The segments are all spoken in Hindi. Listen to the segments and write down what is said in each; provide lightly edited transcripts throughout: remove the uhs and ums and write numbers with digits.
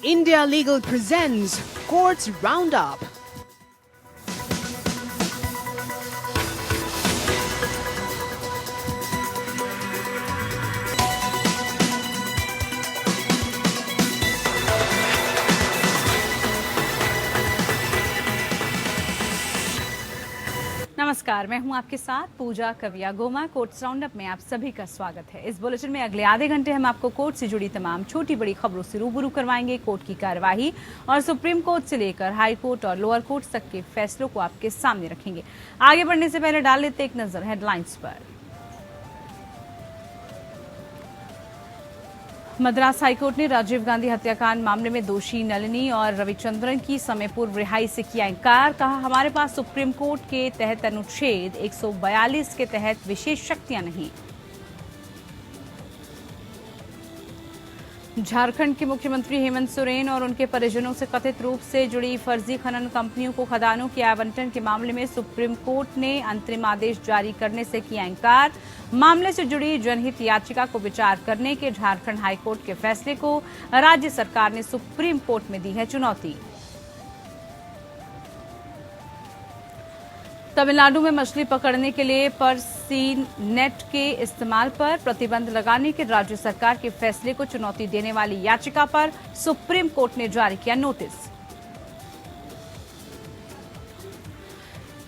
India Legal presents Courts Roundup. नमस्कार, मैं हूं आपके साथ पूजा कविया गोमा। कोर्ट्स राउंडअप में आप सभी का स्वागत है। इस बुलेटिन में अगले आधे घंटे हम आपको कोर्ट से जुड़ी तमाम छोटी बड़ी खबरों से रूबरू करवाएंगे। कोर्ट की कार्यवाही और सुप्रीम कोर्ट से लेकर हाई कोर्ट और लोअर कोर्ट तक के फैसलों को आपके सामने रखेंगे। आगे बढ़ने से पहले डाल लेते एक नजर हेडलाइंस पर। मद्रास हाईकोर्ट ने राजीव गांधी हत्याकांड मामले में दोषी नलिनी और रविचंद्रन की समय पूर्व रिहाई से किया इंकार। कहा, हमारे पास सुप्रीम कोर्ट के तहत अनुच्छेद 142 के तहत विशेष शक्तियां नहीं। झारखंड के मुख्यमंत्री हेमंत सोरेन और उनके परिजनों से कथित रूप से जुड़ी फर्जी खनन कंपनियों को खदानों के आवंटन के मामले में सुप्रीम कोर्ट ने अंतरिम आदेश जारी करने से किया इंकार। मामले से जुड़ी जनहित याचिका को विचार करने के झारखंड हाईकोर्ट के फैसले को राज्य सरकार ने सुप्रीम कोर्ट में दी है चुनौती। तमिलनाडु में मछली पकड़ने के लिए पर्सी नेट के इस्तेमाल पर प्रतिबंध लगाने के राज्य सरकार के फैसले को चुनौती देने वाली याचिका पर सुप्रीम कोर्ट ने जारी किया नोटिस।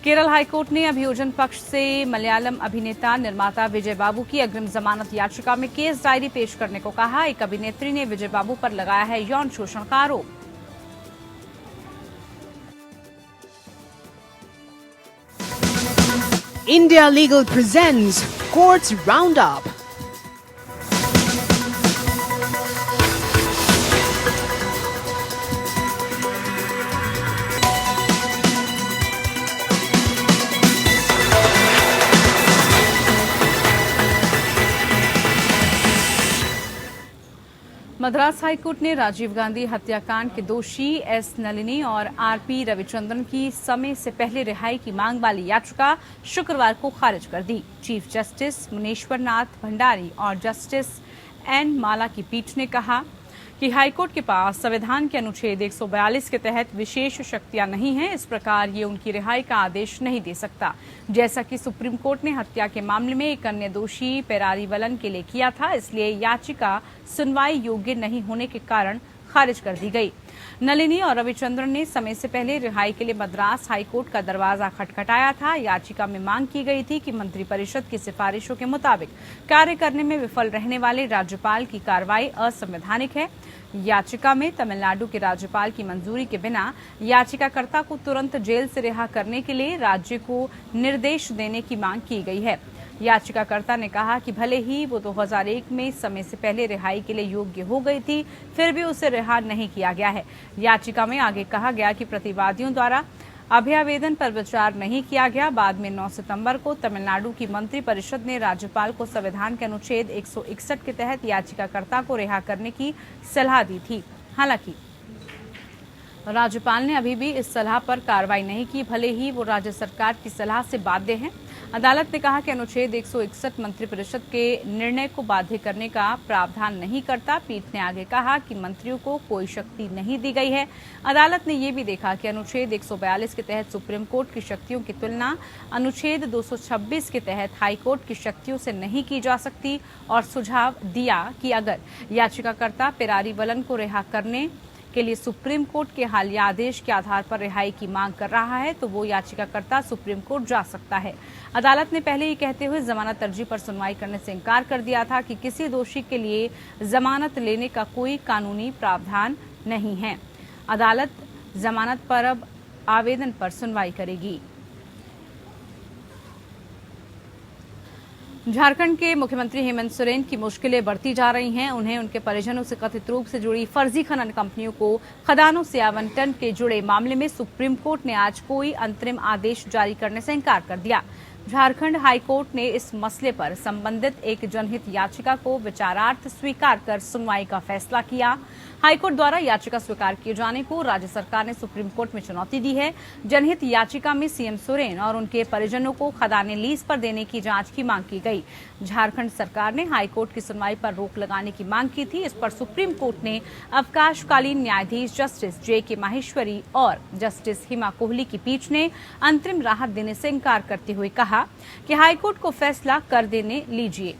केरल हाईकोर्ट ने अभियोजन पक्ष से मलयालम अभिनेता निर्माता विजय बाबू की अग्रिम जमानत याचिका में केस डायरी पेश करने को कहा। एक अभिनेत्री ने विजय बाबू पर लगाया है यौन शोषण का आरोप। India Legal presents Courts Roundup. Madras high court ने राजीव गांधी हत्याकांड के दोषी एस नलिनी और आरपी रविचंद्रन की समय से पहले रिहाई की मांग वाली याचिका शुक्रवार को खारिज कर दी। चीफ जस्टिस मुनेश्वर नाथ भंडारी और जस्टिस एन माला की पीठ ने कहा कि हाईकोर्ट के पास संविधान के अनुच्छेद 142 के तहत विशेष शक्तियां नहीं हैं, इस प्रकार ये उनकी रिहाई का आदेश नहीं दे सकता। जैसा कि सुप्रीम कोर्ट ने हत्या के मामले में एक अन्य दोषी पेरारीवलन के लिए किया था, इसलिए याचिका सुनवाई योग्य नहीं होने के कारण खारिज कर दी गई। नलिनी और रविचंद्रन ने समय से पहले रिहाई के लिए मद्रास हाईकोर्ट का दरवाजा खटखटाया था। याचिका में मांग की गई थी कि मंत्रिपरिषद की सिफारिशों के मुताबिक कार्य करने में विफल रहने वाले राज्यपाल की कार्रवाई असंवैधानिक है। याचिका में तमिलनाडु के राज्यपाल की मंजूरी के बिना याचिकाकर्ता को तुरंत जेल से रिहा करने के लिए राज्य को निर्देश देने की मांग की गई है। याचिकाकर्ता ने कहा कि भले ही वो 2001 में समय से पहले रिहाई के लिए योग्य हो गई थी, फिर भी उसे रिहा नहीं किया गया है। याचिका में आगे कहा गया कि प्रतिवादियों द्वारा अभ्यावेदन पर विचार नहीं किया गया। बाद में 9 सितंबर को तमिलनाडु की मंत्रिपरिषद ने राज्यपाल को संविधान के अनुच्छेद 161 के तहत याचिकाकर्ता को रिहा करने की सलाह दी थी। हालांकि राज्यपाल ने अभी भी इस सलाह पर कार्रवाई नहीं की, भले ही वो राज्य सरकार की सलाह से बाध्य हैं। अदालत ने कहा कि अनुच्छेद 161 मंत्रिपरिषद के निर्णय को बाध्य करने का प्रावधान नहीं करता। पीठ ने आगे कहा कि मंत्रियों को कोई शक्ति नहीं दी गई है। अदालत ने यह भी देखा कि अनुच्छेद 142 के तहत सुप्रीम कोर्ट की शक्तियों की तुलना अनुच्छेद 226 के तहत हाईकोर्ट की शक्तियों से नहीं की जा सकती और सुझाव दिया कि अगर याचिकाकर्ता पेरारीवलन को रिहा करने के लिए सुप्रीम कोर्ट के हालिया आदेश के आधार पर रिहाई की मांग कर रहा है तो वो याचिकाकर्ता सुप्रीम कोर्ट जा सकता है। अदालत ने पहले ही कहते हुए जमानत अर्जी पर सुनवाई करने से इंकार कर दिया था कि किसी दोषी के लिए जमानत लेने का कोई कानूनी प्रावधान नहीं है। अदालत जमानत पर अब आवेदन पर सुनवाई करेगी। झारखंड के मुख्यमंत्री हेमंत सोरेन की मुश्किलें बढ़ती जा रही हैं। उन्हें उनके परिजनों से कथित रूप से जुड़ी फर्जी खनन कंपनियों को खदानों से आवंटन के जुड़े मामले में सुप्रीम कोर्ट ने आज कोई अंतरिम आदेश जारी करने से इंकार कर दिया। झारखंड हाईकोर्ट ने इस मसले पर संबंधित एक जनहित याचिका को विचारार्थ स्वीकार कर सुनवाई का फैसला किया। हाईकोर्ट द्वारा याचिका स्वीकार किए जाने को राज्य सरकार ने सुप्रीम कोर्ट में चुनौती दी है। जनहित याचिका में सीएम सोरेन और उनके परिजनों को खदानें लीज पर देने की जांच की मांग की गई। झारखंड सरकार ने हाईकोर्ट की सुनवाई पर रोक लगाने की मांग की थी। इस पर सुप्रीम कोर्ट ने अवकाशकालीन न्यायाधीश जस्टिस जे.के. माहेश्वरी और जस्टिस हिमा कोहली की पीठ ने अंतरिम राहत देने से इंकार करते हुए कहा कि हाईकोर्ट को फैसला कर देने लीजिए,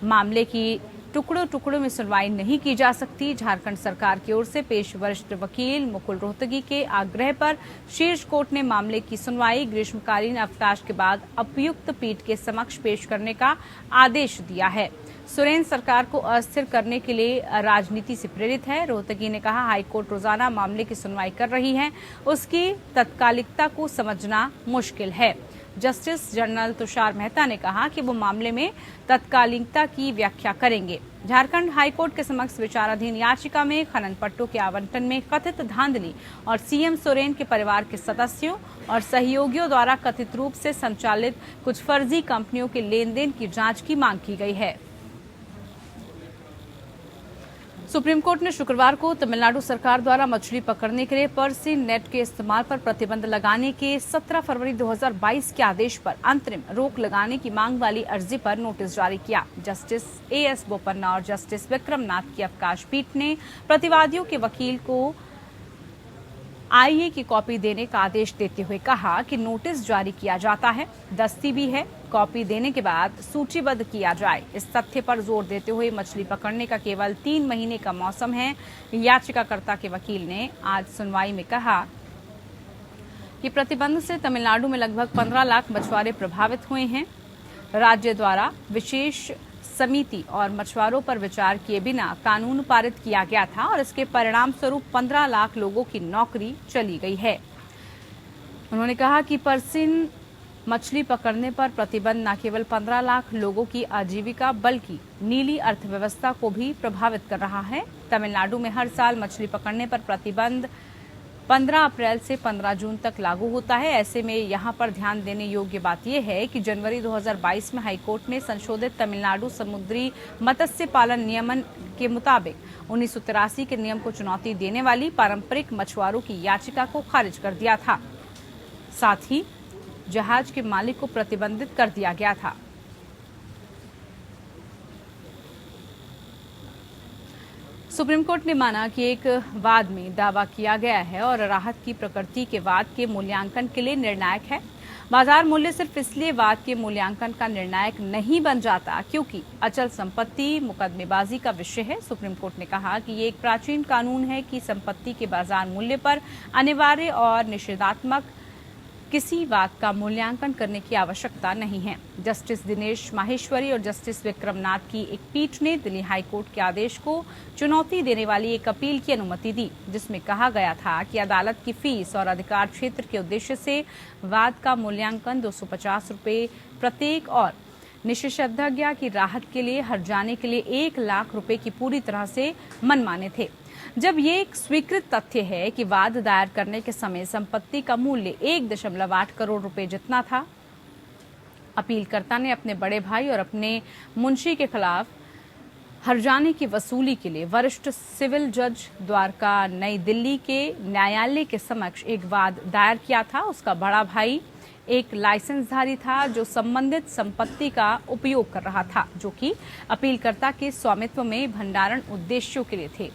मामले की टुकड़ों टुकड़ों में सुनवाई नहीं की जा सकती। झारखंड सरकार की ओर से पेश वरिष्ठ वकील मुकुल रोहतगी के आग्रह पर शीर्ष कोर्ट ने मामले की सुनवाई ग्रीष्मकालीन अवकाश के बाद उपयुक्त पीठ के समक्ष पेश करने का आदेश दिया है। सोरेन सरकार को अस्थिर करने के लिए राजनीति से प्रेरित है। रोहतगी ने कहा, हाईकोर्ट रोजाना मामले की सुनवाई कर रही है, उसकी तत्कालिकता को समझना मुश्किल है। जस्टिस जनरल तुषार मेहता ने कहा कि वो मामले में तत्कालिकता की व्याख्या करेंगे। झारखंड हाईकोर्ट के समक्ष विचाराधीन याचिका में खनन पट्टों के आवंटन में कथित धांधली और सीएम सोरेन के परिवार के सदस्यों और सहयोगियों द्वारा कथित रूप से संचालित कुछ फर्जी कंपनियों के लेन देन की जांच की मांग की गई है। सुप्रीम कोर्ट ने शुक्रवार को तमिलनाडु सरकार द्वारा मछली पकड़ने के लिए पर्सी नेट के इस्तेमाल पर प्रतिबंध लगाने के 17 फरवरी 2022 के आदेश पर अंतरिम रोक लगाने की मांग वाली अर्जी पर नोटिस जारी किया। Justice AS. बोपन्ना और जस्टिस विक्रम नाथ की अवकाश पीठ ने प्रतिवादियों के वकील को आईए की कॉपी देने का आदेश देते हुए कहा कि नोटिस जारी किया जाता है, दस्ती भी है, कॉपी देने के बाद सूचीबद्ध किया जाए। इस तथ्य पर जोर देते हुए मछली पकड़ने का केवल 3 महीने का मौसम है। याचिकाकर्ता के वकील ने आज सुनवाई में कहा कि प्रतिबंध से तमिलनाडु में लगभग 15 लाख मछुआरे प्रभावित हुए हैं। राज्य द्वारा विशेष समिति और मछुआरों पर विचार किए बिना कानून पारित किया गया था और इसके परिणाम स्वरूप 15 लाख लोगों की नौकरी चली गई है। उन्होंने कहा कि पर्सिन मछली पकड़ने पर प्रतिबंध न केवल 15 लाख लोगों की आजीविका बल्कि नीली अर्थव्यवस्था को भी प्रभावित कर रहा है। तमिलनाडु में हर साल मछली पकड़ने पर प्रतिबंध 15 अप्रैल से 15 जून तक लागू होता है। ऐसे में यहां पर ध्यान देने योग्य बात यह है कि जनवरी 2022 में हाईकोर्ट ने संशोधित तमिलनाडु समुद्री मत्स्य पालन नियमन के मुताबिक 1983 के नियम को चुनौती देने वाली पारंपरिक मछुआरों की याचिका को खारिज कर दिया था। साथ ही जहाज के मालिक को प्रतिबंधित कर दिया गया था। सुप्रीम कोर्ट ने माना कि एक वाद में दावा किया गया है और राहत की प्रकृति के वाद के मूल्यांकन के लिए निर्णायक है। बाजार मूल्य सिर्फ इसलिए वाद के मूल्यांकन का निर्णायक नहीं बन जाता क्योंकि अचल संपत्ति मुकदमेबाजी का विषय है। सुप्रीम कोर्ट ने कहा कि ये एक प्राचीन कानून है कि संपत्ति के बाजार मूल्य पर अनिवार्य और निषेधात्मक किसी वाद का मूल्यांकन करने की आवश्यकता नहीं है। जस्टिस दिनेश माहेश्वरी और जस्टिस विक्रम नाथ की एक पीठ ने दिल्ली हाईकोर्ट के आदेश को चुनौती देने वाली एक अपील की अनुमति दी, जिसमें कहा गया था कि अदालत की फीस और अधिकार क्षेत्र के उद्देश्य से वाद का मूल्यांकन 250 रुपये प्रत्येक और निषेधाज्ञा की राहत के लिए हर्जाने के लिए 1 लाख रुपए की पूरी तरह से मनमाने थे। जब ये एक स्वीकृत तथ्य है कि वाद दायर करने के समय संपत्ति का मूल्य 1.8 करोड़ रुपए जितना था, अपीलकर्ता ने अपने बड़े भाई और अपने मुंशी के खिलाफ हर्जाने की वसूली के लिए वरिष्ठ सिविल जज द्वारका नई दिल्ली के न्यायालय के समक्ष एक वाद दायर किया था। उसका बड़ा भाई एक लाइसेंसधारी था जो संबंधित संपत्ति का उपयोग कर रहा था, जो कि अपीलकर्ता के स्वामित्व में भंडारण उद्देश्यों के लिए थे।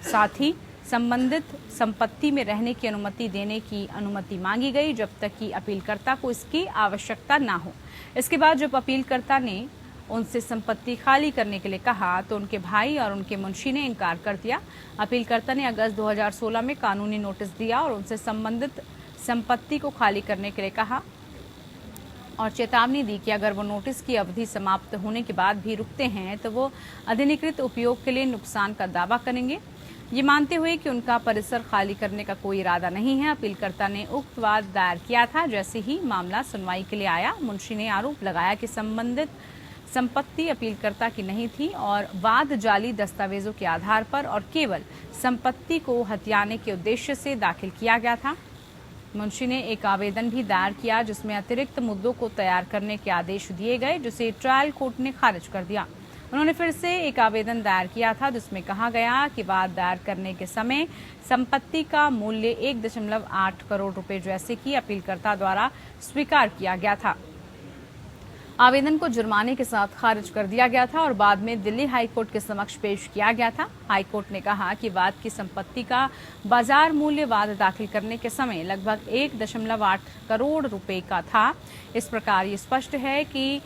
साथ ही संबंधित संपत्ति में रहने की अनुमति देने की अनुमति मांगी गई जब तक कि अपीलकर्ता को इसकी आवश्यकता ना हो। इसके बाद जब अपीलकर्ता ने उनसे संपत्ति खाली करने के लिए कहा तो उनके भाई और उनके मुंशी ने इनकार कर दिया। अपीलकर्ता ने अगस्त 2016 में कानूनी नोटिस दिया और उनसे संबंधित संपत्ति को खाली करने के लिए कहा और चेतावनी दी कि अगर वो नोटिस की अवधि समाप्त होने के बाद भी रुकते हैं तो वो अधिनिकृत उपयोग के लिए नुकसान का दावा करेंगे। ये मानते हुए कि उनका परिसर खाली करने का कोई इरादा नहीं है, अपीलकर्ता ने उक्त वाद दायर किया था। जैसे ही मामला सुनवाई के लिए आया, मुंशी ने आरोप लगाया कि संबंधित संपत्ति अपीलकर्ता की नहीं थी और वाद जाली दस्तावेजों के आधार पर और केवल संपत्ति को हथियाने के उद्देश्य से दाखिल किया गया था। मुंशी ने एक आवेदन भी दायर किया जिसमें अतिरिक्त मुद्दों को तैयार करने के आदेश दिए गए, जिसे ट्रायल कोर्ट ने खारिज कर दिया। उन्होंने फिर से एक आवेदन दायर किया था जिसमें कहा गया कि वाद दायर करने के समय संपत्ति का मूल्य 1.8 करोड़ रुपए जैसे कि अपीलकर्ता द्वारा स्वीकार किया गया था। आवेदन को जुर्माने के साथ खारिज कर दिया गया था और बाद में दिल्ली हाईकोर्ट के समक्ष पेश किया गया था। हाईकोर्ट ने कहा कि वाद की संपत्ति का बाजार मूल्य वाद दाखिल करने के समय लगभग 1.8 करोड़ रुपए का था। इस प्रकार ये स्पष्ट है कि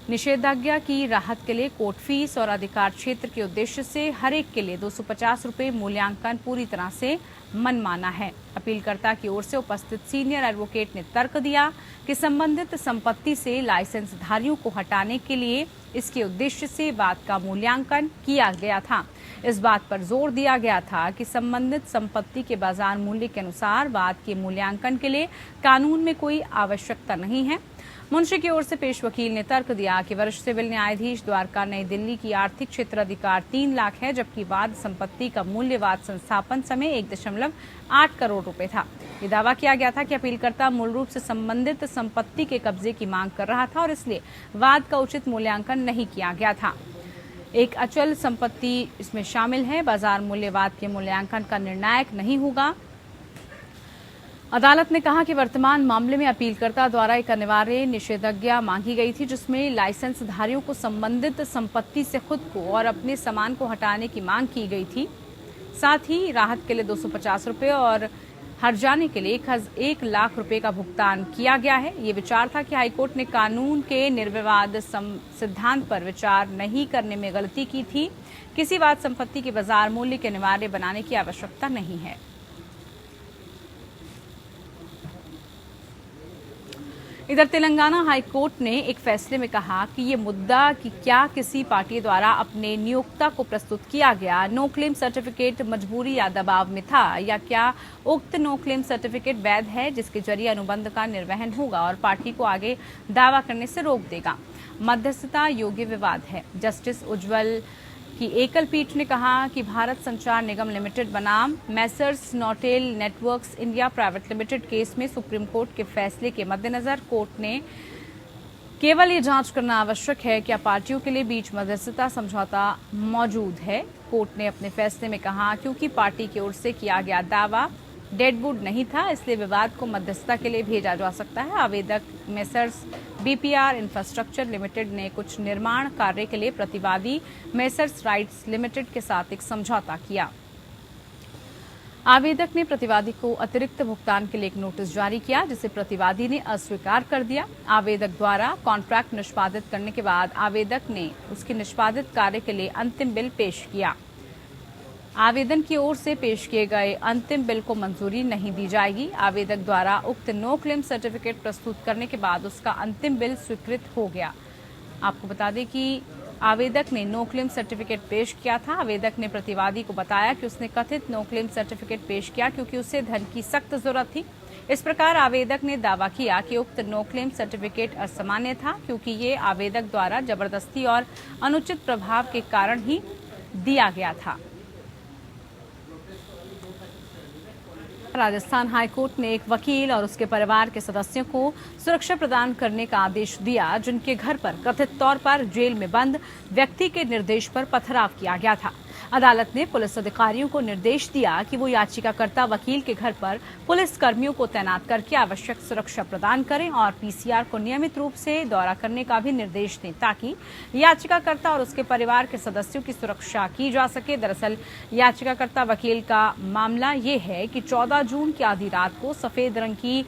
निषेधाज्ञा की राहत के लिए कोर्ट फीस और अधिकार क्षेत्र के उद्देश्य से हर एक के लिए 250 रुपए मूल्यांकन पूरी तरह से मनमाना है। अपीलकर्ता की ओर से उपस्थित सीनियर एडवोकेट ने तर्क दिया कि संबंधित संपत्ति से लाइसेंस धारियों को हटाने के लिए इसके उद्देश्य से वाद का मूल्यांकन किया गया था। इस बात पर जोर दिया गया था कि संबंधित संपत्ति के बाजार मूल्य के अनुसार वाद के मूल्यांकन के लिए कानून में कोई आवश्यकता नहीं है। मुंशी की ओर से पेश वकील ने तर्क दिया कि वरिष्ठ सिविल न्यायाधीश द्वारका नई दिल्ली की आर्थिक क्षेत्र अधिकार 3 लाख है, जबकि वाद संपत्ति का मूल्य वाद संस्थापन समय 1.8 करोड़ रुपए था। ये दावा किया गया था कि अपीलकर्ता मूल रूप से संबंधित संपत्ति के कब्जे की मांग कर रहा था और इसलिए वाद का उचित मूल्यांकन नहीं किया गया था। एक अचल संपत्ति इसमें शामिल है। बाजार मूल्य वाद के मूल्यांकन का निर्णायक नहीं होगा। अदालत ने कहा कि वर्तमान मामले में अपीलकर्ता द्वारा एक अनिवार्य निषेधाज्ञा मांगी गई थी जिसमें लाइसेंस धारियों को संबंधित संपत्ति से खुद को और अपने सामान को हटाने की मांग की गई थी। साथ ही राहत के लिए 250 रुपए और हर्जाने के लिए 1 लाख रुपए का भुगतान किया गया है। ये विचार था कि हाईकोर्ट ने कानून के निर्विवाद सिद्धांत पर विचार नहीं करने में गलती की थी। किसी वाद संपत्ति के बाजार मूल्य के अनिवार्य बनाने की आवश्यकता नहीं है। इधर तेलंगाना हाईकोर्ट ने एक फैसले में कहा कि ये मुद्दा कि क्या किसी पार्टी द्वारा अपने नियोक्ता को प्रस्तुत किया गया नो क्लेम सर्टिफिकेट मजबूरी या दबाव में था या क्या उक्त नो क्लेम सर्टिफिकेट वैध है जिसके जरिए अनुबंध का निर्वहन होगा और पार्टी को आगे दावा करने से रोक देगा। मध्यस्थता योग्य विवाद है। जस्टिस उज्ज्वल की एकल पीठ ने कहा कि भारत संचार निगम लिमिटेड बनाम messrs Nortel networks India private limited case में सुप्रीम कोर्ट के फैसले के मद्देनजर कोर्ट ने केवल ये जांच करना आवश्यक है क्या पार्टियों के लिए बीच मध्यस्थता समझौता मौजूद है। कोर्ट ने अपने फैसले में कहा क्योंकि पार्टी की ओर से किया गया दावा डेडवुड नहीं था इसलिए विवाद को मध्यस्थता के लिए भेजा जा सकता है। आवेदक मैसर्स बीपीआर इंफ्रास्ट्रक्चर लिमिटेड ने कुछ निर्माण कार्य के लिए प्रतिवादी मैसर्स राइट्स लिमिटेड के साथ एक समझौता किया। आवेदक ने प्रतिवादी को अतिरिक्त भुगतान के लिए एक नोटिस जारी किया जिसे प्रतिवादी ने अस्वीकार कर दिया। आवेदक द्वारा कॉन्ट्रैक्ट निष्पादित करने के बाद आवेदक ने उसके निष्पादित कार्य के लिए अंतिम बिल पेश किया। आवेदन की ओर से पेश किए गए अंतिम बिल को मंजूरी नहीं दी जाएगी। आवेदक द्वारा उक्त नो क्लेम सर्टिफिकेट प्रस्तुत करने के बाद उसका अंतिम बिल स्वीकृत हो गया। आपको बता दें कि आवेदक ने नो क्लेम सर्टिफिकेट पेश किया था। आवेदक ने प्रतिवादी को बताया कि उसने कथित नो क्लेम सर्टिफिकेट पेश किया क्योंकि उसे धन की सख्त जरूरत थी। इस प्रकार आवेदक ने दावा किया कि उक्त नो क्लेम सर्टिफिकेट असामान्य था क्योंकि ये आवेदक द्वारा जबरदस्ती और अनुचित प्रभाव के कारण ही दिया गया था। राजस्थान हाईकोर्ट ने एक वकील और उसके परिवार के सदस्यों को सुरक्षा प्रदान करने का आदेश दिया जिनके घर पर कथित तौर पर जेल में बंद व्यक्ति के निर्देश पर पथराव किया गया था। अदालत ने पुलिस अधिकारियों को निर्देश दिया कि वो याचिकाकर्ता वकील के घर पर पुलिस कर्मियों को तैनात करके आवश्यक सुरक्षा प्रदान करें और पीसीआर को नियमित रूप से दौरा करने का भी निर्देश दें ताकि याचिकाकर्ता और उसके परिवार के सदस्यों की सुरक्षा की जा सके। दरअसल याचिकाकर्ता वकील का मामला ये है कि 14 जून की आधी रात को सफेद रंग की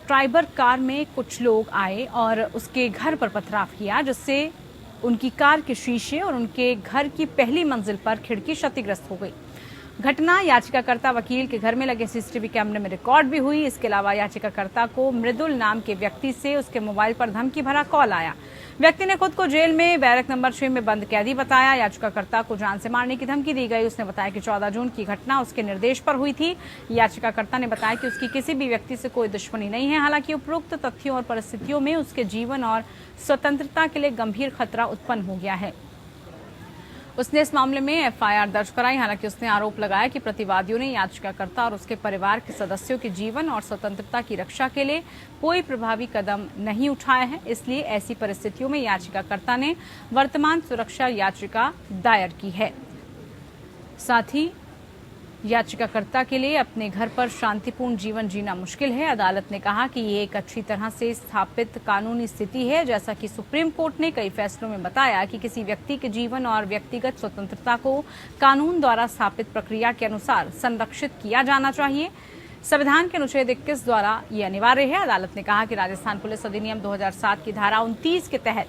ट्राइबर कार में कुछ लोग आए और उसके घर पर पथराव किया जिससे उनकी कार के शीशे और उनके घर की पहली मंजिल पर खिड़की क्षतिग्रस्त हो गई। घटना याचिकाकर्ता वकील के घर में लगे सीसीटीवी कैमरे में रिकॉर्ड भी हुई। इसके अलावा याचिकाकर्ता को मृदुल नाम के व्यक्ति से उसके मोबाइल पर धमकी भरा कॉल आया। व्यक्ति ने खुद को जेल में बैरक नंबर 6 में बंद कैदी बताया। याचिकाकर्ता को जान से मारने की धमकी दी गई। उसने बताया कि 14 जून की घटना उसके निर्देश पर हुई थी। याचिकाकर्ता ने बताया कि उसकी किसी भी व्यक्ति से कोई दुश्मनी नहीं है। हालांकि उपरोक्त तथ्यों और परिस्थितियों में उसके जीवन और स्वतंत्रता के लिए गंभीर खतरा उत्पन्न हो गया है। उसने इस मामले में एफआईआर दर्ज कराई। हालांकि उसने आरोप लगाया कि प्रतिवादियों ने याचिकाकर्ता और उसके परिवार के सदस्यों के जीवन और स्वतंत्रता की रक्षा के लिए कोई प्रभावी कदम नहीं उठाया है। इसलिए ऐसी परिस्थितियों में याचिकाकर्ता ने वर्तमान सुरक्षा याचिका दायर की है। साथ ही याचिकाकर्ता के लिए अपने घर पर शांतिपूर्ण जीवन जीना मुश्किल है। अदालत ने कहा कि ये एक अच्छी तरह से स्थापित कानूनी स्थिति है। जैसा कि सुप्रीम कोर्ट ने कई फैसलों में बताया कि किसी व्यक्ति के जीवन और व्यक्तिगत स्वतंत्रता को कानून द्वारा स्थापित प्रक्रिया के अनुसार संरक्षित किया जाना चाहिए। संविधान के अनुच्छेद 21 द्वारा ये अनिवार्य है। अदालत ने कहा कि राजस्थान पुलिस अधिनियम 2007 की धारा 29 के तहत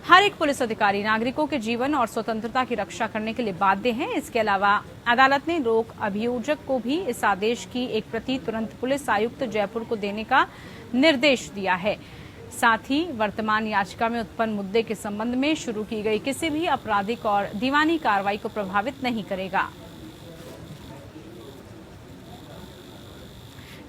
हर एक पुलिस अधिकारी नागरिकों के जीवन और स्वतंत्रता की रक्षा करने के लिए बाध्य है। इसके अलावा अदालत ने लोक अभियोजक को भी इस आदेश की एक प्रति तुरंत पुलिस आयुक्त जयपुर को देने का निर्देश दिया है। साथ ही वर्तमान याचिका में उत्पन्न मुद्दे के संबंध में शुरू की गई किसी भी आपराधिक और दीवानी कार्रवाई को प्रभावित नहीं करेगा।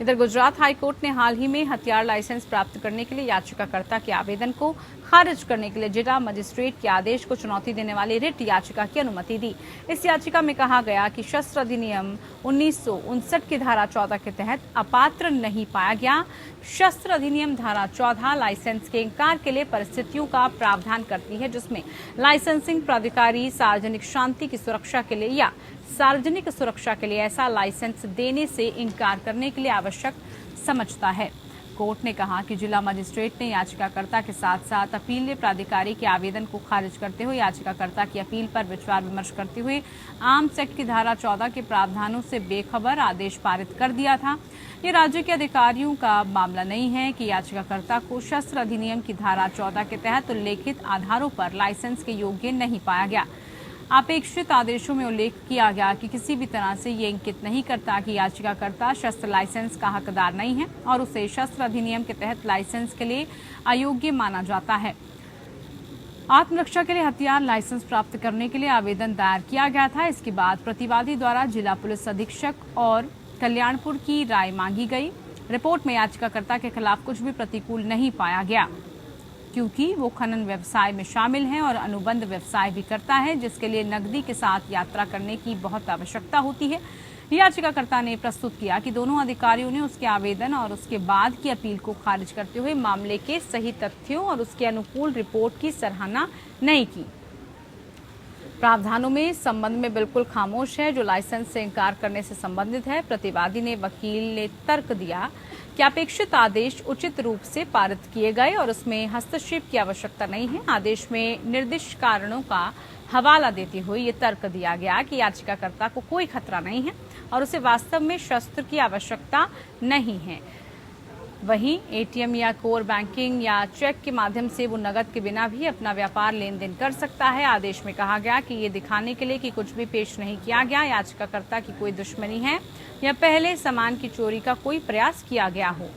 इधर गुजरात हाईकोर्ट ने हाल ही में हथियार लाइसेंस प्राप्त करने के लिए याचिकाकर्ता के आवेदन को खारिज करने के लिए जिला मजिस्ट्रेट के आदेश को चुनौती देने वाली रिट याचिका की अनुमति दी। इस याचिका में कहा गया कि शस्त्र अधिनियम 1959 की धारा 14 के तहत अपात्र नहीं पाया गया। शस्त्र अधिनियम धारा 14 लाइसेंस के इंकार के लिए परिस्थितियों का प्रावधान करती है, जिसमें लाइसेंसिंग प्राधिकारी सार्वजनिक शांति की सुरक्षा के लिए या सार्वजनिक सुरक्षा के लिए ऐसा लाइसेंस देने से इंकार करने के लिए आवश्यक समझता है। कोर्ट ने कहा कि जिला मजिस्ट्रेट ने याचिकाकर्ता के साथ साथ अपीलीय प्राधिकारी के आवेदन को खारिज करते हुए याचिकाकर्ता की अपील पर विचार विमर्श करते हुए आर्म्स एक्ट की धारा 14 के प्रावधानों से बेखबर आदेश पारित कर दिया था। ये राज्य के अधिकारियों का मामला नहीं है कि याचिकाकर्ता को शस्त्र अधिनियम की धारा 14 के तहत उल्लेखित आधारों पर लाइसेंस के योग्य नहीं पाया गया। अपेक्षित आदेशों में उल्लेख किया गया कि किसी भी तरह से ये इंगित नहीं करता कि याचिकाकर्ता शस्त्र लाइसेंस का हकदार नहीं है और उसे शस्त्र अधिनियम के तहत लाइसेंस के लिए अयोग्य माना जाता है। आत्मरक्षा के लिए हथियार लाइसेंस प्राप्त करने के लिए आवेदन दायर किया गया था। इसके बाद प्रतिवादी द्वारा जिला पुलिस अधीक्षक और कल्याणपुर की राय मांगी गई। रिपोर्ट में याचिकाकर्ता के खिलाफ कुछ भी प्रतिकूल नहीं पाया गया, क्योंकि वो खनन व्यवसाय में शामिल है और अनुबंध व्यवसाय भी करता है, जिसके लिए नकदी के साथ यात्रा करने की बहुत आवश्यकता होती है। याचिकाकर्ता ने प्रस्तुत किया कि दोनों अधिकारियों ने उसके आवेदन और उसके बाद की अपील को खारिज करते हुए मामले के सही तथ्यों और उसके अनुकूल रिपोर्ट की सराहना नहीं की। प्रावधानों में संबंध में बिल्कुल खामोश है, जो लाइसेंस से इंकार करने से संबंधित है। प्रतिवादी ने वकील ने तर्क दिया कि अपेक्षित आदेश उचित रूप से पारित किए गए और उसमें हस्तक्षेप की आवश्यकता नहीं है। आदेश में निर्दिष्ट कारणों का हवाला देते हुए ये तर्क दिया गया कि याचिकाकर्ता को कोई खतरा नहीं है और उसे वास्तव में शस्त्र की आवश्यकता नहीं है। वहीं एटीएम या कोर बैंकिंग या चेक के माध्यम से वो नकद के बिना भी अपना व्यापार लेन देन कर सकता है। आदेश में कहा गया कि ये दिखाने के लिए कि कुछ भी पेश नहीं किया गया, याचिकाकर्ता की कोई दुश्मनी है या पहले सामान की चोरी का कोई प्रयास किया गया हो।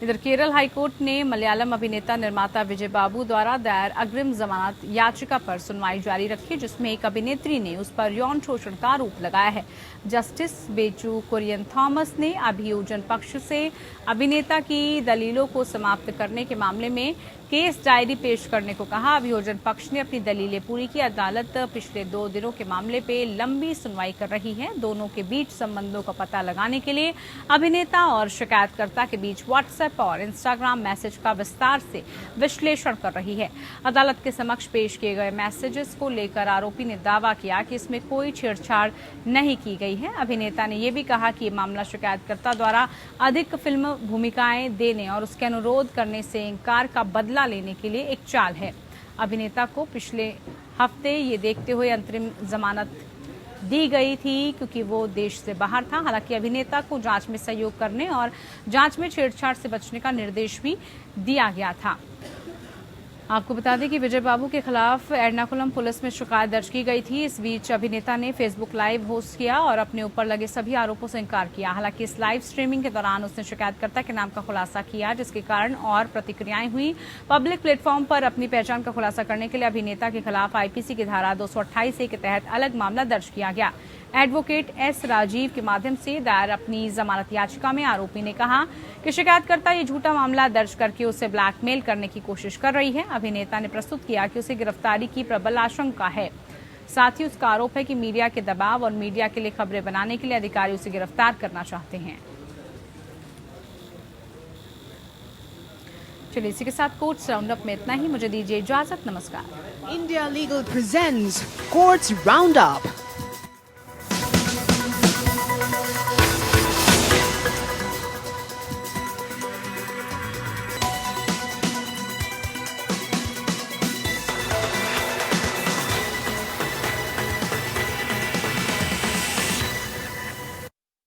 इधर केरल हाईकोर्ट ने मलयालम अभिनेता निर्माता विजय बाबू द्वारा दायर अग्रिम जमानत याचिका पर सुनवाई जारी रखी, जिसमें एक अभिनेत्री ने उस पर यौन शोषण का आरोप लगाया है। जस्टिस बेचू कुरियन थॉमस ने अभियोजन पक्ष से अभिनेता की दलीलों को समाप्त करने के मामले में केस डायरी पेश करने को कहा। अभियोजन पक्ष ने अपनी दलीलें पूरी की। अदालत पिछले 2 दिनों के मामले पे लंबी सुनवाई कर रही है। दोनों के बीच संबंधों का पता लगाने के लिए अभिनेता और शिकायतकर्ता के बीच व्हाट्सएप और इंस्टाग्राम मैसेज का विस्तार से विश्लेषण कर रही है। अदालत के समक्ष पेश किए गए मैसेजेस को लेकर आरोपी ने दावा किया कि इसमें कोई छेड़छाड़ नहीं की गई है। अभिनेता ने यह भी कहा कि ये मामला शिकायतकर्ता द्वारा अधिक फिल्म भूमिकाएं देने और उसके अनुरोध करने से इंकार का बदला लेने के लिए एक चाल है। अभिनेता को पिछले हफ्ते ये देखते हुए अंतरिम जमानत दी गई थी, क्योंकि वो देश से बाहर था। हालांकि अभिनेता को जांच में सहयोग करने और जांच में छेड़छाड़ से बचने का निर्देश भी दिया गया था। आपको बता दें कि विजय बाबू के खिलाफ एर्नाकुलम पुलिस में शिकायत दर्ज की गई थी। इस बीच अभिनेता ने फेसबुक लाइव होस्ट किया और अपने ऊपर लगे सभी आरोपों से इंकार किया। हालांकि इस लाइव स्ट्रीमिंग के दौरान उसने शिकायतकर्ता के नाम का खुलासा किया, जिसके कारण और प्रतिक्रियाएं हुई। पब्लिक प्लेटफॉर्म पर अपनी पहचान का खुलासा करने के लिए अभिनेता के खिलाफ आईपीसी की धारा 228A के तहत अलग मामला दर्ज किया गया। एडवोकेट एस राजीव के माध्यम से दायर अपनी जमानत याचिका में आरोपी ने कहा कि शिकायतकर्ता ये झूठा मामला दर्ज करके उसे ब्लैकमेल करने की कोशिश कर रही है। अभिनेता ने प्रस्तुत किया कि उसे गिरफ्तारी की प्रबल आशंका है। साथ ही उसका आरोप है कि मीडिया के दबाव और मीडिया के लिए खबरें बनाने के लिए अधिकारी उसे गिरफ्तार करना चाहते हैं। चलिए इसी के साथ कोर्ट्स राउंडअप में इतना ही। मुझे दीजिए इजाजत। नमस्कार। India Legal presents Courts Roundup.